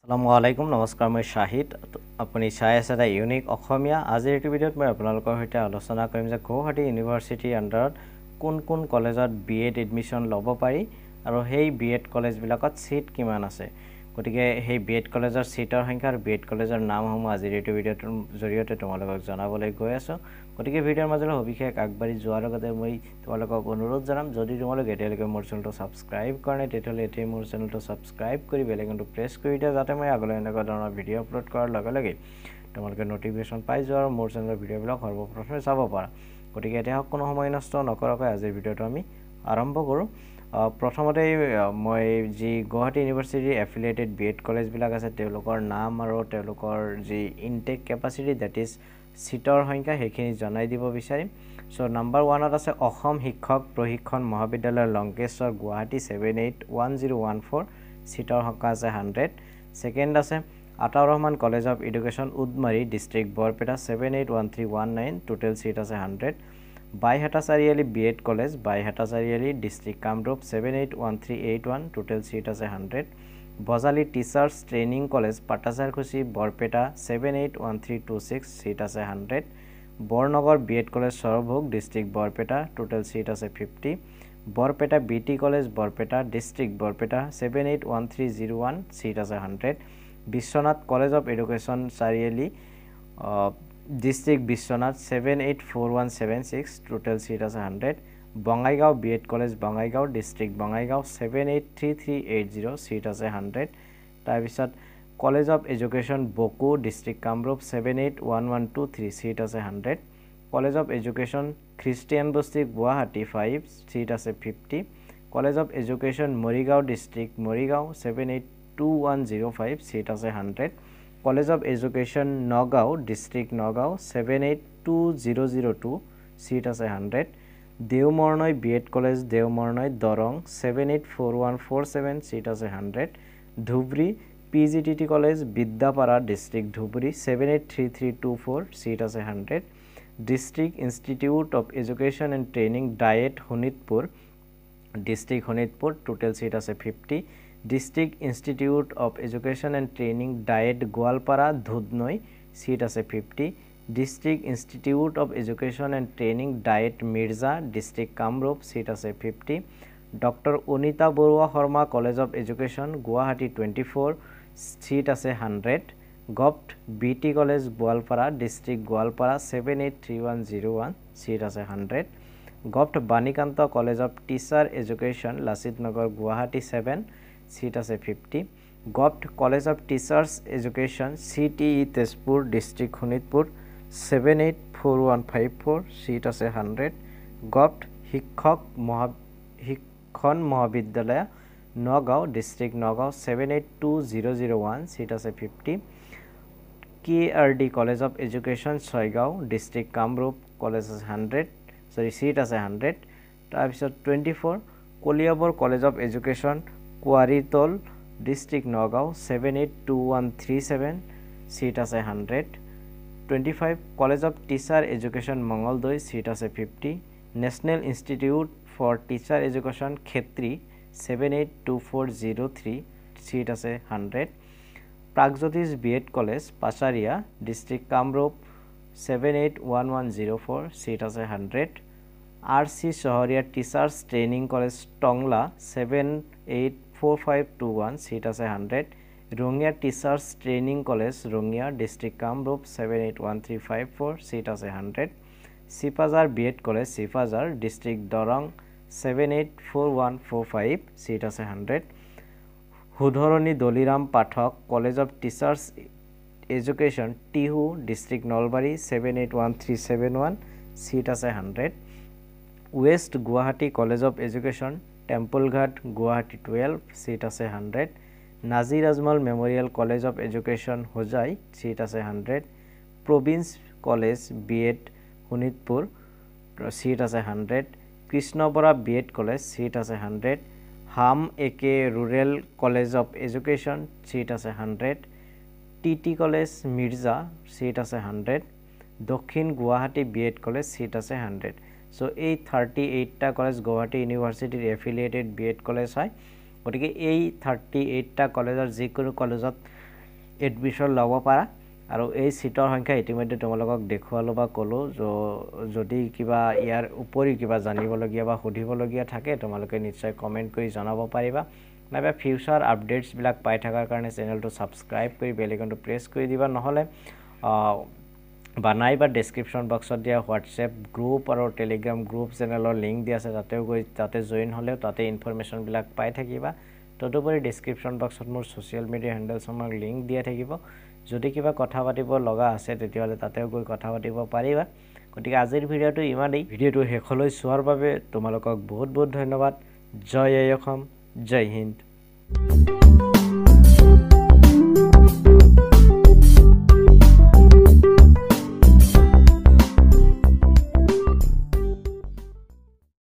আসসালামু আলাইকুম নমস্কাৰ মই শাহিদ আপুনি চাই আছে এটা ইউনিক অসমীয়া আজিৰ এই ভিডিঅ'ত মই আপোনালোকৰ সৈতে আলোচনা কৰিম যে গুৱাহাটী ইউনিভাৰ্চিটিৰ আন্ডাৰত কোন কোন কলেজত বিএড এডমিশন ল'ব পাৰি আৰু সেই বিএড কলেজবিলাকত সিট কিমান আছে গতিকে সেই বিএড কলেজৰ সিটৰ সংখ্যা আৰু বিএড কলেজৰ নামসমূহ আজিৰ এই ভিডিঅ'টোৰ জৰিয়তে তোমালোকক জনাবলৈ গৈ আছো গতিকে ভিডিঅ'ৰ মাজলৈ সবিশেষ আগবাঢ়ি যোৱাৰ আগতে মই তোমালোকক অনুৰোধ জনাম যদি তোমালোক এতিয়ালৈকে মোৰ চেনেলটো সাবস্ক্ৰাইব কৰা নাই তেতিয়াহ'লে এতিয়া মোৰ চেনেলটো সাবস্ক্ৰাইব কৰি বেল আইকনটো প্ৰেছ কৰি দিয়া যাতে মই আগলৈ এনেকুৱা ধৰণৰ ভিডিঅ' আপলোড কৰাৰ লগে লগে তোমালোকে নটিফিকেশ্যন পাই যোৱা আৰু মোৰ চেনেলৰ ভিডিঅ'বিলাক সৰ্বপ্ৰথমে চাব পাৰা গতিকে এতিয়া কোনো সময় নষ্ট নকৰাকৈ আজিৰ ভিডিঅ'টো আমি আৰম্ভ কৰোঁ প্ৰথমতে মই যি গুৱাহাটী ইউনিভাৰ্চিটি এফিলিয়েটেড বিএড কলেজবিলাক আছে তেওঁলোকৰ নাম আৰু তেওঁলোকৰ যি ইনটেক কেপাচিটি দ্যাট ইজ সিটৰ সংখ্যা সেইখিনি জনাই দিব বিচাৰিম সো নাম্বাৰ 1 ত আছে অসম শিক্ষক প্ৰশিক্ষণ মহাবিদ্যালয় লংকেশ্বৰ গুৱাহাটী 781014 সিটৰ সংখ্যা আছে 100 সেকেন্ড আছে Ataur Rahman college of education Udmari district Barpeta 781319 total seat আছে 100 Baihata Chariali B Ed college Baihata Chariali district Kamrup 781381 total seat আছে 100 Bajali teachers training college Patacharkuchi Barpeta 781326 seat আছে 100 Barnagar B Ed college Sarbhog district Barpeta total seat আছে 50 Barpeta BT college Barpeta district Barpeta 781301 seat আছে 100 Biswanath college of education Chariali district Biswanath 784176 total seat আছে 100 Bongaigaon B Ed college Bongaigaon district Bongaigaon 783380 seat আছে 100 তাৰপিছত college of education Boko district Kamrup 781123 seat আছে 100 college of education Christian বস্তি Guwahati 5 seat আছে 50 college of education Morigaon district Morigaon 782105 seat আছে 100 college of education Nagaon district Nagaon 782002 seat আছে 100 Deomornoi BEd college Deomornoi Darrang 784147 seat আছে 100 Dhubri PGTT college Bidyapara district Dhubri 783324 seat আছে 100 district institute of education and training DIET Sonitpur district Sonitpur total seat আছে 50 district institute of education and training DIET Goalpara Dudhnoi seat আছে 50 district institute of education and training DIET Mirza district Kamrup seat আছে 50 doctor Anita Barua Sharma college of education Guwahati 24 seat আছে 100 govt BT college Goalpara district Goalpara 783101 seat আছে 100 govt Banikanta college of teacher education Lachit Nagar Guwahati 7 seat আছে 50 govt college of teachers education CTE Tezpur district Sonitpur 784154 seat আছে 100 govt শিক্ষণ মহাবিদ্যালয় Nagaon district Nagaon 782001 seat আছে 50 KRD college of education Chaygaon district Kamrup college আছে 100 seat আছে 100 তাৰপিছত 24 Kaliabor college of education Kuwaritol district Nagaon 782137 seat আছে 100 25 college of teacher education Mangaldoi seat আছে 50 national institute for teacher education Khetri 782403 seat আছে 100 Pragjyotish BEd college Pacharia district Kamrup 781104 seat আছে 100 RC Sahariah teachers training college Tangla 784521 seat আছে 100 Rangia teachers training college Rangia district Kamrup 781354 seat আছে 100 Sipajhar BEd college Sipajhar district Darrang 784145 seat আছে 100 হুধৰণী Daliram Pathak college of teachers education Tihu district Nalbari 781371 seat আছে 100 west Guwahati college of education Templeghat Guwahati 12 seat আছে 100 Nazir Ajmal memorial college of education Hojai seat আছে 100 province college BEd Sonitpur seat আছে 100 Krishnabora BEd college seat আছে 100 হাম একে rural college of education seat আছে 100 টিটি কলেজ মিৰ্জা সিট আছে 100 দক্ষিণ গুৱাহাটী বিএড কলেজ সিট আছে 100 সো এই 38টা কলেজ গুৱাহাটী ইউনিভাৰ্চিটিৰ এফিলিয়েটেড বিএড কলেজ হয় গতিকে এই 38টা কলেজৰ যিকোনো কলেজত এডমিশ্যন ল'ব পাৰা আৰু এই সিটৰ সংখ্যা ইতিমধ্যে তোমালোকক দেখুৱালো বা ক'লো যদি কিবা ইয়াৰ উপৰি কিবা জানিবলগীয়া বা সুধিবলগীয়া থাকে তোমালোকে নিশ্চয় কমেন্ট কৰি জনাব পাৰিবা নাইবা ফিউচাৰ আপডেটছ বিলাক পাই থকাৰ কাৰণে চেনেলটো সাবস্ক্ৰাইব কৰি বেল আইকনটো প্ৰেছ কৰি দিবা নহলে বা নাইবা ডেসক্ৰিপশন বক্সত দিয়া হোৱাটছএপ গ্ৰুপ আৰু টেলিগ্ৰাম গ্ৰুপ চেনেলৰ লিংক দিয়া আছে তাতে জয়েন হলেও তাতে ইনফৰমেশন বিলাক পাই থাকিবা তদুপৰি ডেসক্ৰিপশন বক্সত মোৰ সোশ্যাল মিডিয়া হ্যান্ডেলছৰ লিংক দিয়া থাকিব যদি কিবা কথা পাতিব লগা আছে তেতিয়াহলে তাতেও গৈ কথা পাতিব পাৰিবা গতিকে আজিৰ ভিডিওটো ইমানেই ভিডিওটো শেষলৈ চোৱাৰ বাবে তোমালোকক বহুত বহুত ধন্যবাদ জয় অসম জয় হিন্দ